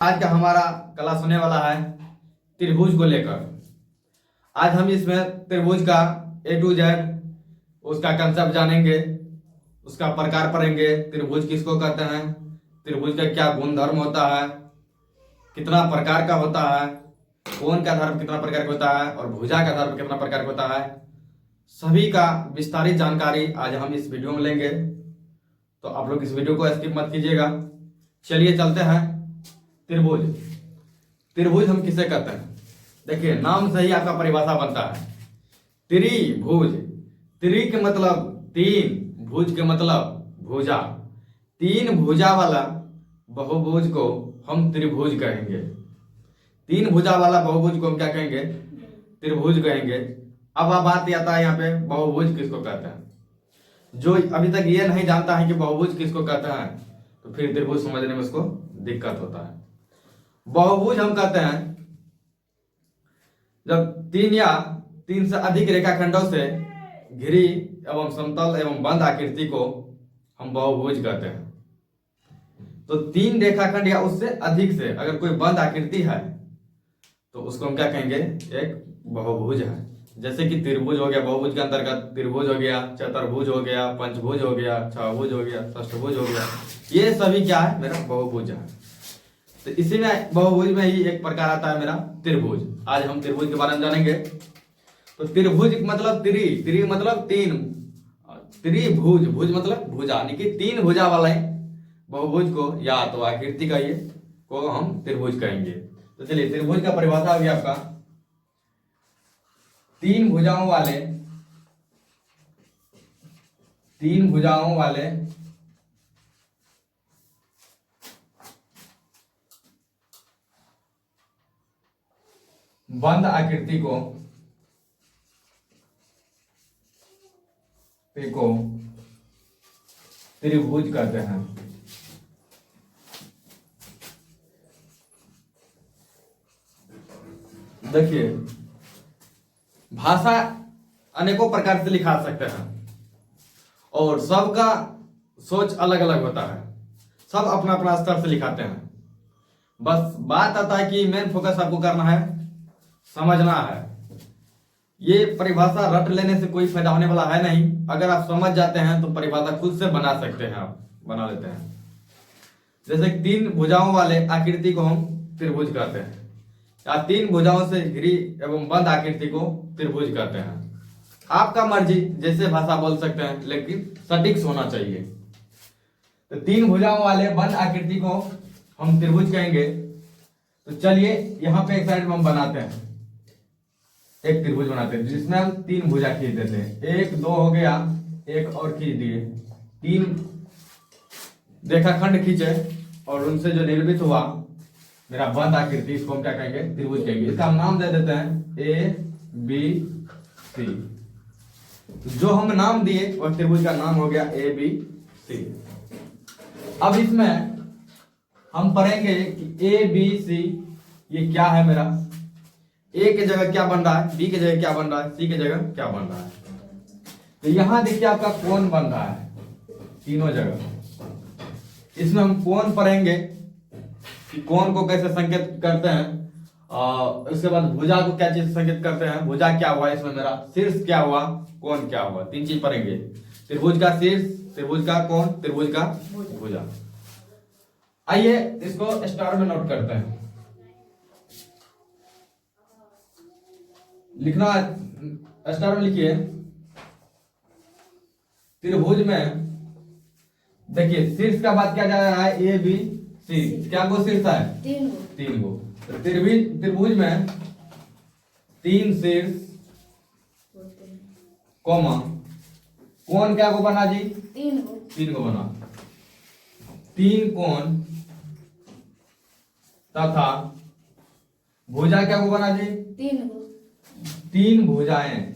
आज का हमारा क्लास होने वाला है त्रिभुज को लेकर। आज हम इसमें त्रिभुज का A to Z उसका कंसेप्ट जानेंगे, उसका प्रकार पढ़ेंगे। त्रिभुज किसको कहते हैं, त्रिभुज का क्या गुण धर्म होता है, कितना प्रकार का होता है, कोण का धर्म कितना प्रकार का होता है और भुजा का धर्म कितना प्रकार का होता है, सभी का विस्तारित जानकारी आज हम इस वीडियो में लेंगे। तो आप लोग इस वीडियो को स्किप मत कीजिएगा। चलिए चलते हैं। त्रिभुज, त्रिभुज हम किसे कहते हैं? देखिए, नाम से ही आपका परिभाषा बनता है त्रिभुज। त्रि के मतलब तीन, भुज के मतलब भुजा। तीन भुजा वाला बहुभुज को हम त्रिभुज कहेंगे। तीन भुजा वाला बहुभुज को हम क्या कहेंगे? त्रिभुज कहेंगे। अब बात आता है यहाँ पे बहुभुज किसको कहते हैं। जो अभी तक ये नहीं जानता है कि बहुभुज किसको कहते हैं, तो फिर त्रिभुज समझने में उसको दिक्कत होता है। बहुभुज हम कहते हैं जब तीन या तीन से अधिक रेखाखंडों से घिरी एवं समतल एवं बंद आकृति को हम बहुभुज कहते हैं। तो तीन रेखाखंड या उससे अधिक से अगर कोई बंद आकृति है तो उसको हम क्या कहेंगे? एक बहुभुज है। जैसे कि त्रिभुज हो गया, बहुभुज के अंतर्गत त्रिभुज हो गया, चतुर्भुज हो गया, पंचभुज हो गया, छहभुज हो गया, षष्ठभुज हो गया। ये सभी क्या है? मेरा बहुभुज है। तो इसी में बहुभुज में ही एक प्रकार आता है मेरा त्रिभुज। आज हम त्रिभुज के बारे में जानेंगे। तो त्रिभुज मतलब त्रि मतलब तीन, त्रिभुज, भुज मतलब भुजा, यानी कि तीन भुजा वाले बहुभुज को या तो आकृति का ये को हम त्रिभुज कहेंगे। तो चलिए, त्रिभुज का परिभाषा आ गया आपका तीन भुजाओं वाले बंद आकृति को त्रिभुज कहते हैं। देखिए, भाषा अनेकों प्रकार से लिखा सकते हैं और सबका सोच अलग अलग होता है। सब अपना अपना स्तर से लिखाते हैं। बस बात आता है कि मेन फोकस आपको करना है, समझना है। ये परिभाषा रट लेने से कोई फायदा होने वाला है नहीं। अगर आप समझ जाते हैं तो परिभाषा खुद से बना सकते हैं, आप बना लेते हैं। जैसे तीन भुजाओं वाले आकृति को हम त्रिभुज कहते हैं, या तीन भुजाओं से घिरी एवं बंद आकृति को त्रिभुज कहते हैं। आपका मर्जी, जैसे भाषा बोल सकते हैं, लेकिन सटीक होना चाहिए। तो तीन भुजाओं वाले बंद आकृति को हम त्रिभुज कहेंगे। तो चलिए, यहाँ पे एक साइड में हम बनाते हैं, एक त्रिभुज बनाते हैं जिसमें हम तीन भुजा खींच देते हैं। एक दो हो गया, एक और खींच दिए, तीन रेखाखंड खींचे और उनसे जो निर्मित हुआ मेरा बंद आकृति, इसको हम क्या कहेंगे? त्रिभुज कहेंगे। इसका हम नाम दे देते हैं ABC। जो हम नाम दिए और त्रिभुज का नाम हो गया ABC। अब इसमें हम पढ़ेंगे कि ABC ये क्या है मेरा। A के जगह क्या बन रहा है, B के जगह क्या बन रहा है, C के जगह क्या बन रहा है। तो यहां देखिए आपका कोण बन रहा है तीनों जगह। इसमें हम कोण पढ़ेंगे कि कोण को कैसे संकेत करते हैं, और उसके बाद भुजा को क्या चीज संकेत करते हैं। भुजा क्या हुआ इसमें मेरा, शीर्ष क्या हुआ, कोण क्या हुआ, तीन चीज पढ़ेंगे। त्रिभुज का शीर्ष, त्रिभुज का कोण, त्रिभुज का भुजा। आइए इसको स्टार में नोट करते हैं। लिखना, स्टार में लिखिए। त्रिभुज में देखिए, शीर्ष का बात क्या जा रहा है? ABC। क्या गो शीर्ष है? तीन गो। तो त्रिभुज में तीन शीर्ष कॉमा कोण क्या गो बना जी? तीन गो बना। तीन कोण तथा भुजा क्या गो बना जी? तीन भुजाएं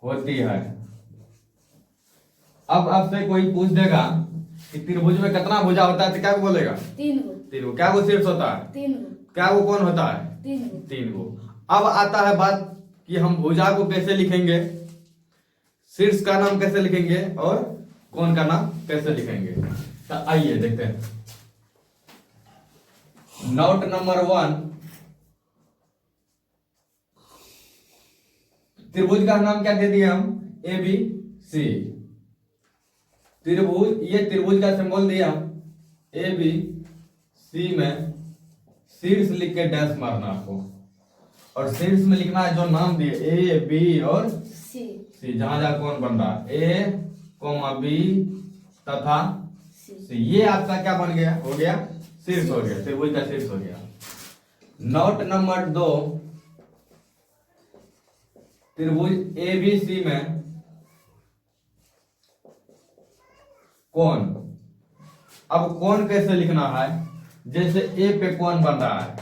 होती है। अब आपसे कोई पूछ देगा कि त्रिभुज में कितना भुजा होता है, तो क्या बोलेगा? तीन गो। क्या गो शीर्ष होता है? क्या गो कोण होता है? तीन गो। अब आता है बात कि हम भुजा को कैसे लिखेंगे, शीर्ष का नाम कैसे लिखेंगे और कोण का नाम कैसे लिखेंगे। तो आइए देखते हैं। नोट नंबर 1, त्रिभुज का नाम क्या दे दिया हम? A B C. त्रिभुज, ये त्रिभुज का सिंबल दिया ए बी सी में शीर्ष लिख के डैश मारना आपको, और शीर्ष में लिखना है जो नाम दिए ए बी और सी, जहां जहां कौन बन रहा है ए कोमा बी तथा सी। ये आपका क्या बन गया? हो गया शीर्ष, हो गया त्रिभुज का शीर्ष हो गया। नोट नंबर 2, त्रिभुज ए बी सी में कोण। अब कोण कैसे लिखना है? जैसे ए पे कोण बन रहा है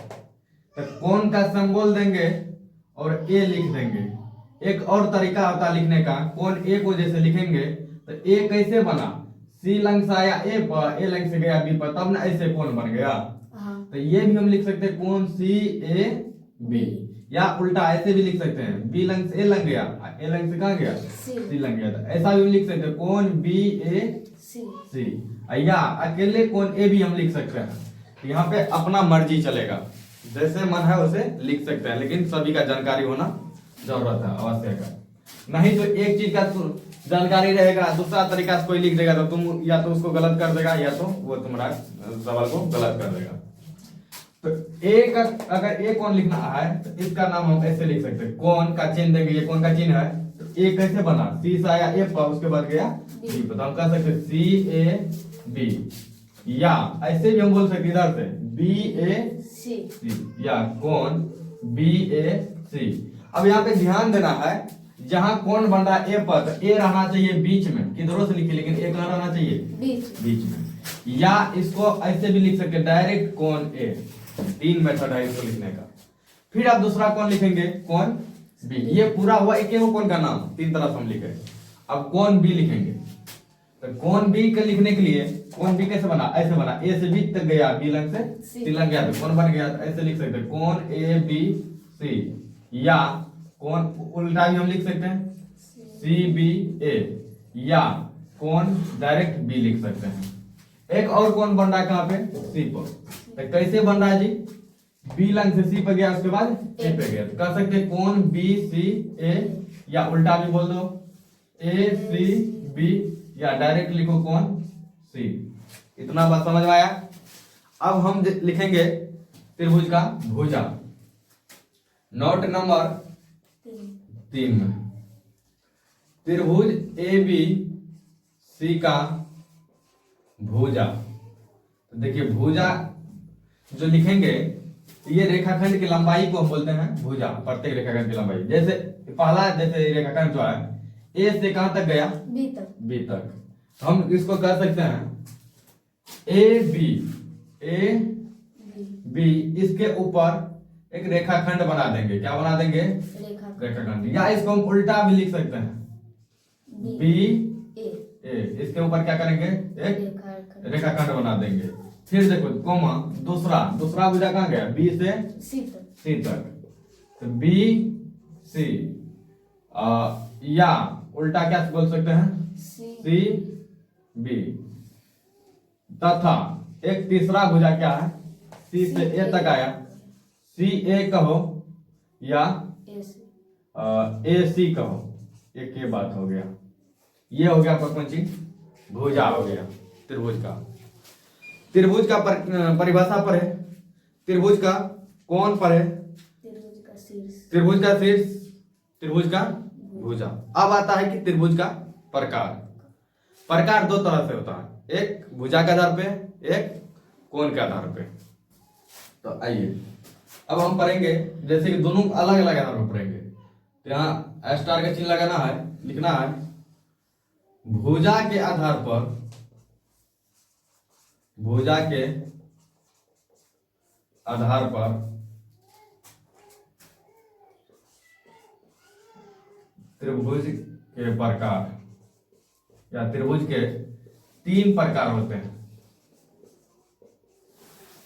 तो कोण का सिंबल देंगे और ए लिख देंगे। एक और तरीका होता है लिखने का, कोण ए को जैसे लिखेंगे तो ए कैसे बना? सी लंग से आया ए पर, ए लंग से गया बी पर, तब ना ऐसे कोण बन गया। तो ये भी हम लिख सकते हैं कोण सी ए बी, या उल्टा ऐसे भी लिख सकते हैं, बी लंग से ए लंग गया, ए लंग से कहां गया? सी लंग गया। तो ऐसा भी लिख सकते हैं कोण बी ए सी, या अकेले कोण ए भी हम लिख सकते हैं। यहाँ पे अपना मर्जी चलेगा, जैसे मन है वैसे लिख सकते हैं, लेकिन सभी का जानकारी होना जरूरत है, आवश्यक है। नहीं तो एक चीज का जानकारी रहेगा, दूसरा तरीका से कोई लिख देगा तो तुम या तो उसको गलत कर देगा या तो वो तुम्हारा सवाल को गलत कर देगा। तो ए का अगर ए कौन लिखना है तो इसका नाम हम ऐसे लिख सकते हैं, कौन का चिन्ह देंगे, ये कौन का चिन्ह है तो ए कैसे बना? सी से आया ए पर, उसके बाद गया बी पर, तो हम कह सकते सी ए बी, या ऐसे भी हम बोल सकते इधर से बी ए सी, या कौन बी ए सी। अब यहाँ पे ध्यान देना है, जहां कौन बन रहा है ए पर तो ए रहना चाहिए बीच में, किधरों से लिखिए लेकिन एक ना रहना चाहिए बीच में। या इसको ऐसे भी लिख सकते डायरेक्ट कौन ए, 3 मेथड है इसको लिखने का। फिर आप दूसरा कौन लिखेंगे? कौन बी। ये पूरा हुआ एक ही कौन का नाम, 3 तरह से हम लिखे। अब कौन बी लिखेंगे तो कौन बी के लिखने के लिए कौन बी कैसे बना? ऐसे बना, ए से बी तक गया, बी लंग से सी लंग गया तो कौन बन गया? तो ऐसे लिख सकते हैं कौन ए बी सी, या कौन उल्टा भी हम लिख सकते हैं सी बी ए, या कौन डायरेक्ट बी लिख सकते हैं। एक और कौन बन रहा है कहां पे? सी पर। तो कैसे बन रहा है जी? बी लंग से सी पे गया, उसके बाद ए पे गया, तो कह सकते हैं कौन बी सी ए, या उल्टा भी बोल दो ए सी बी, या डायरेक्ट लिखो कौन सी। इतना बात समझ में आया? अब हम लिखेंगे त्रिभुज का भुजा। नोट नंबर 3 में त्रिभुज ए बी सी का भुजा। तो देखिए भुजा जो लिखेंगे, ये रेखाखंड की लंबाई को हम बोलते हैं भुजा, प्रत्येक रेखाखंड की लंबाई। जैसे पहला जैसे रेखाखंड जो है ए से कहां तक गया? बी तक। हम इसको कर सकते हैं ए बी, इसके ऊपर एक रेखाखंड बना देंगे। क्या बना देंगे? रेखाखंड। या इसको हम उल्टा भी लिख सकते हैं बी ए, इसके ऊपर क्या करेंगे? एक रेखाखंड बना देंगे। फिर देखो कोमा दूसरा भुजा कहां गया? बी से सी तक, तो बी सी, या उल्टा क्या बोल सकते हैं? सी बी, तथा एक तीसरा भुजा क्या है? सी से ए तक आया, सी ए कहो या ए सी कहो, एक ये बात हो गया। ये हो गया आपका कौन चीज? भुजा हो गया त्रिभुज का। त्रिभुज का परिभाषा पर है, त्रिभुज का कौन पर है? त्रिभुज का शीर्ष, त्रिभुज का भुजा। अब आता है कि त्रिभुज का प्रकार 2 तरह से होता है, एक भुजा के आधार पे, एक कोण के आधार पे। तो आइए अब हम पढ़ेंगे, जैसे कि दोनों अलग अलग आधार पर पढ़ेंगे। तो यहाँ स्टार का चिन्ह लगाना है, लिखना है भुजा के आधार पर, भुजा के आधार पर त्रिभुज के प्रकार, या त्रिभुज के 3 प्रकार होते हैं।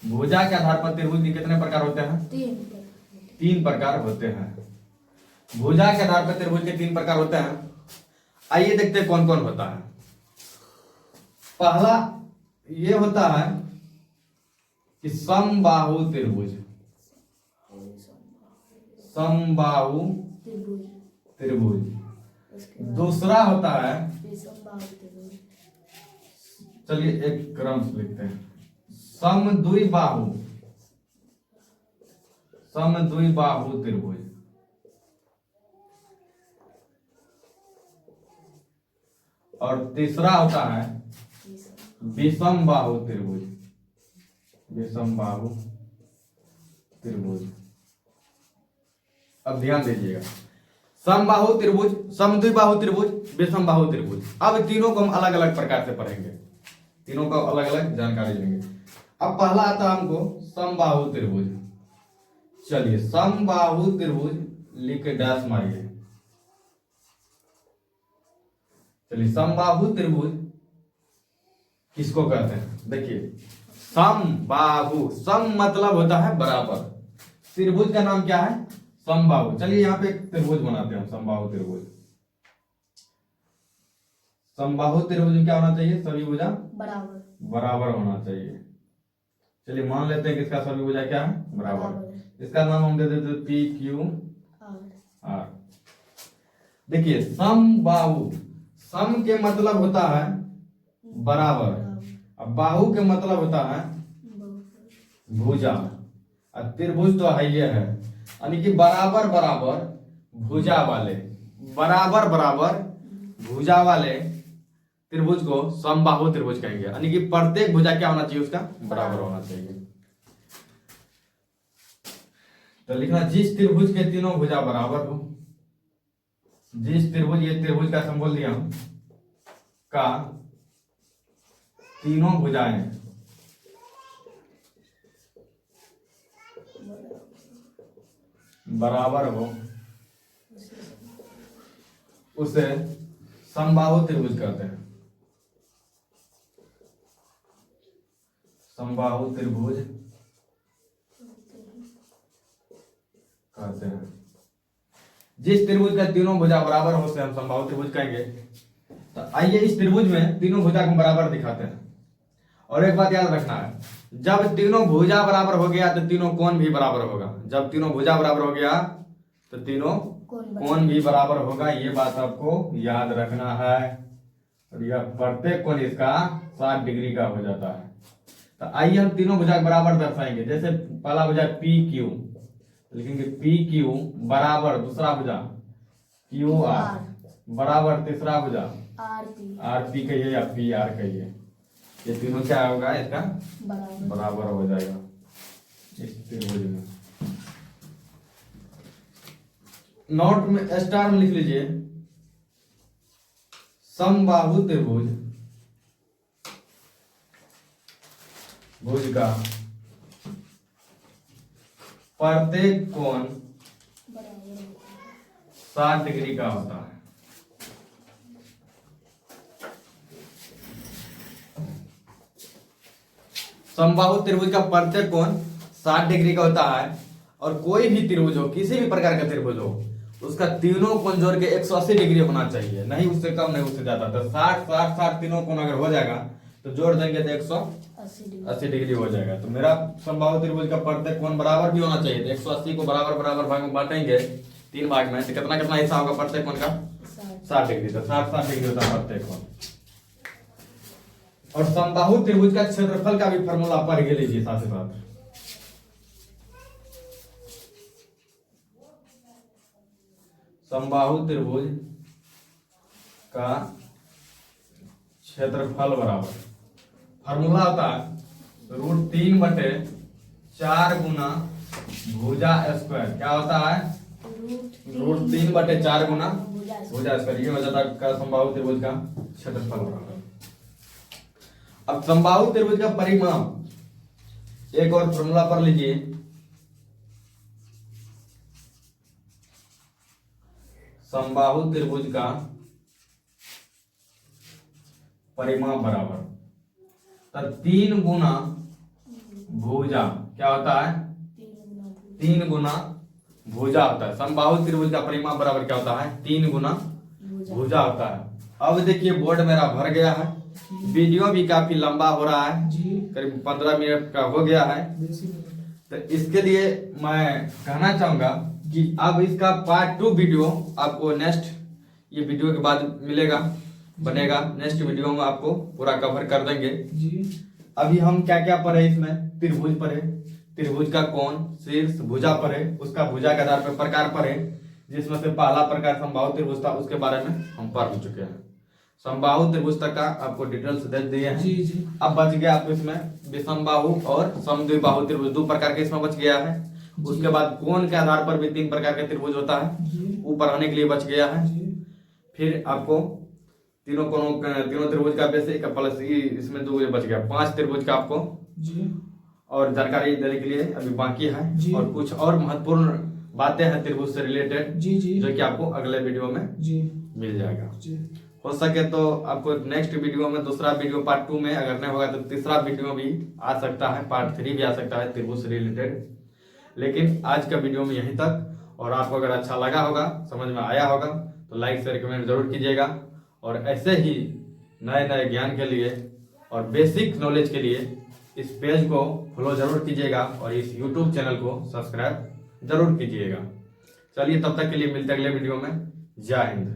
भुजा के आधार पर त्रिभुज के कितने प्रकार होते हैं? 3 प्रकार होते हैं। भुजा के आधार पर त्रिभुज के 3 प्रकार होते हैं। आइए देखते हैं कौन कौन होता है। पहला ये होता है कि समबाहु त्रिभुज, समबाहु त्रिभुज। दूसरा होता है, चलिए एक क्रम से लिखते हैं, समद्विबाहु, समद्विबाहु त्रिभुज। और तीसरा होता है विषमबाहु त्रिभुज, विषमबाहु त्रिभुज। अब ध्यान दीजिएगा, समबाहु त्रिभुज, समद्विबाहु त्रिभुज, विषमबाहु त्रिभुज। अब तीनों को हम अलग अलग प्रकार से पढ़ेंगे, तीनों को अलग अलग जानकारी देंगे। अब पहला आता है हमको समबाहु त्रिभुज। चलिए समबाहु त्रिभुज लिख के डैश मारिए। चलिए समबाहु त्रिभुज किसको कहते हैं? देखिए समबाहु, सम मतलब होता है बराबर, त्रिभुज का नाम क्या है? समबाहु। चलिए यहाँ पे एक त्रिभुज बनाते हैं हम, समबाहु त्रिभुज। समबाहु त्रिभुज क्या होना चाहिए? सभी भुजा बराबर होना चाहिए। चलिए मान लेते हैं कि इसका सभी भुजा क्या है? बराबर। इसका नाम हम दे देते पी क्यू आर। देखिए समबाहु, सम के मतलब होता है बराबर, अब बाहु के मतलब होता है भुजा, और त्रिभुज तो है ये है, यानी कि बराबर बराबर भुजा वाले, बराबर बराबर भुजा वाले त्रिभुज को समबाहु त्रिभुज कहेंगे। यानी कि प्रत्येक भुजा क्या होना चाहिए? उसका बराबर होना चाहिए। तो लिखना जिस त्रिभुज के तीनों भुजा बराबर हो, जिस त्रिभुज, ये त्रिभुज का सिंबल दिया हम, का तीनों भुजाएं बराबर हो, उसे समबाहु त्रिभुज कहते हैं, समबाहु त्रिभुज कहते हैं। जिस त्रिभुज का तीनों भुजा बराबर हो उसे हम समबाहु त्रिभुज कहेंगे। तो आइए इस त्रिभुज में तीनों भुजा को बराबर दिखाते हैं। और एक बात याद रखना है, जब तीनों भुजा बराबर हो गया तो तीनों कोण भी बराबर होगा। जब तीनों भुजा बराबर हो गया तो तीनों कोण भी बराबर होगा, ये बात आपको याद रखना है। और यह प्रत्येक कोण इसका 60 डिग्री का हो जाता है। तो आइए हम तीनों भुजा बराबर दर्शाएंगे। जैसे पहला भुजा पी क्यू, लिखेंगे पी क्यू बराबर दूसरा भुजा क्यू आर बराबर तीसरा भुजा आर पी कहिए या पी आर कहिए। ये तीनों क्या होगा? इसका बराबर हो जाएगा इस त्रिभुज में। नोट में स्टार में लिख लीजिए, समबाहु त्रिभुज भुज का प्रत्येक कोण 60 डिग्री का होता है। समबाहु त्रिभुज का प्रत्येक कोण 60 डिग्री का होता है। और कोई भी त्रिभुज हो, किसी भी प्रकार का त्रिभुज हो, उसका तीनों कोण जोड़ के 180 डिग्री होना चाहिए, नहीं उससे कम नहीं उससे ज्यादा। तो 60 60 60 तीनों कोण अगर हो जाएगा तो जोड़ देंगे तो 180 डिग्री हो जाएगा। तो मेरा समबाहु त्रिभुज का प्रत्येक कोण बराबर भी होना चाहिए। तो 180 को बराबर बराबर भाग में बांटेंगे 3 भाग में, तो कितना कितना हिस्सा होगा प्रत्येक कोण का? 60 डिग्री। तो 60 डिग्री होता है प्रत्येक कोण। और समबाहु त्रिभुज का क्षेत्रफल का भी फॉर्मूला पढ़ के लीजिए साथ ही साथ। समबाहु त्रिभुज का क्षेत्रफल बराबर फॉर्मूला होता है √3/4 गुना भुजा स्क्वायर। क्या होता है? √3/4 गुना भुजा स्क्वायर। ये हो जाता है समबाहु त्रिभुज का क्षेत्रफल बराबर। अब समबाहु त्रिभुज का परिमाप एक और फॉर्मूला पढ़ लीजिए। समबाहु त्रिभुज का परिमाप बराबर 3 गुना भुजा। क्या होता है? 3 गुना भुजा होता है। समबाहु त्रिभुज का परिमाप बराबर क्या होता है? 3 गुना भुजा होता है। अब देखिए बोर्ड मेरा भर गया है। वीडियो भी काफी लंबा हो रहा है जी करीब 15 मिनट का हो गया है। तो इसके लिए मैं कहना चाहूंगा कि अब इसका पार्ट 2 वीडियो आपको नेक्स्ट ये वीडियो के बाद मिलेगा, बनेगा। नेक्स्ट वीडियो में आपको पूरा कवर कर देंगे जी। अभी हम क्या क्या पढ़े इसमें, त्रिभुज पढ़े, त्रिभुज का कोण, शीर्ष, भुजा पढ़े, उसका भुजा के आधार पर प्रकार पढ़े, जिसमें से पहला प्रकार समबाहु त्रिभुज था, उसके बारे में हम पढ़ चुके हैं। समबाहु त्रिभुज तक का आपको डिटेल्स दे दिए हैं। जी जी। अब बच गया आपको इसमें विषमबाहु और समद्विबाहु त्रिभुज, 2 प्रकार के इसमें बच गया है। उसके बाद कोण के आधार पर भी 3 प्रकार के त्रिभुज होता है, ऊपर आने के लिए बच गया है। फिर आपको तीनों कोणों तीनों त्रिभुज का बेसिक प्लस इसमें 2 बच गया, 5 त्रिभुज का आपको जी और जानकारी देने के लिए अभी बाकी है। जी। और कुछ और महत्वपूर्ण बातें हैं त्रिभुज से रिलेटेड, जी जी, जो कि आपको अगले वीडियो में जी मिल जाएगा। जी। हो सके तो आपको नेक्स्ट वीडियो में दूसरा वीडियो पार्ट 2 में, अगर नहीं होगा तो तीसरा वीडियो भी आ सकता है, पार्ट 3 भी आ सकता है त्रिभुज से रिलेटेड। लेकिन आज का वीडियो में यहीं तक। और आपको अगर अच्छा लगा होगा, समझ में आया होगा, तो लाइक शेयर कमेंट जरूर कीजिएगा। और ऐसे ही नए नए ज्ञान के लिए और बेसिक नॉलेज के लिए इस पेज को फॉलो जरूर कीजिएगा और इस यूट्यूब चैनल को सब्सक्राइब जरूर कीजिएगा। चलिए, तब तक के लिए मिलते हैं अगले वीडियो में। जय हिंद।